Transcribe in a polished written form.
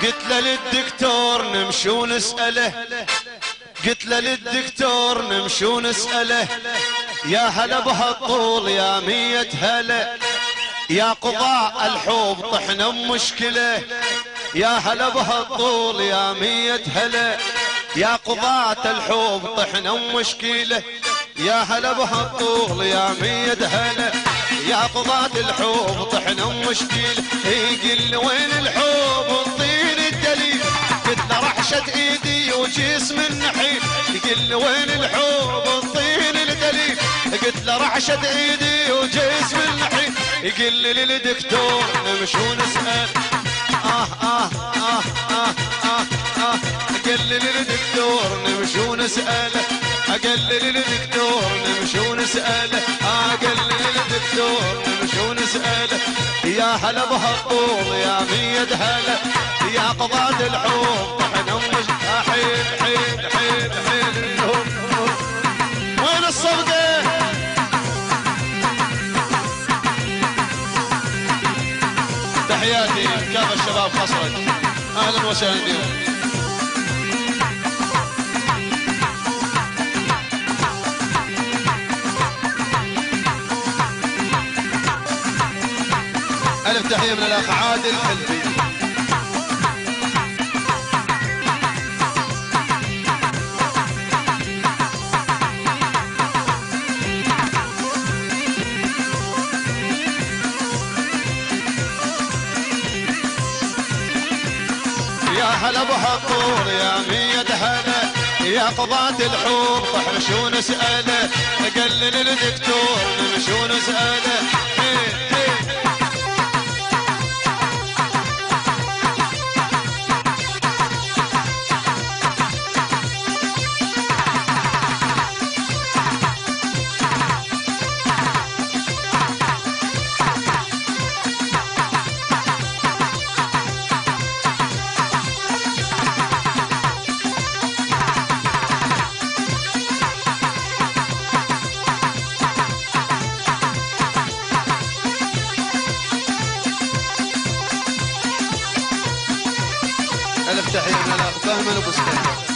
قلت له للدكتور نمشي ونسأله، قلت له للدكتور نمشي ونسأله، يا هلا بهالطول يا 100 هلا، يا قضاء الحوب طحنا بمشكلة، يا هلا بهالطول يا 100 هلا، يا قضاة الحوب طحنا بمشكلة، يا هلا بهالطول يا 100 هلا، يا قضاة الحوب طحنا بمشكلة. يقول وين الحوب الطين الدليل، قلت له رحشة ايدي وجسم النحيل، يقول وين الحوب الطين الدليل، قلت له رحشة ايدي وجسم النحيل، يقول لي للدكتور نمشي ونسأل، قال لي للدكتور نمشي ونسأله، قال لي للدكتور نمشي ونسأله، قال لي للدكتور نمشي ونسأله، يا هلا بهالطول يا 100 هلا، يا قضاة الحوب طحنا مش حيل حيل حيل حيل. وين الصفقة؟ تحياتي كافة الشباب خصرت، اهلا وسهلا بكم. ألف تحية من الأخ عادل حلبي. يا هلا بهالطول يا 100 هلا، يا قضاة الحوب طحنا شو نسأله، قال لي للدكتور نمشي ونسأله. ألف تحية من الأخ فهمي أبو سكين.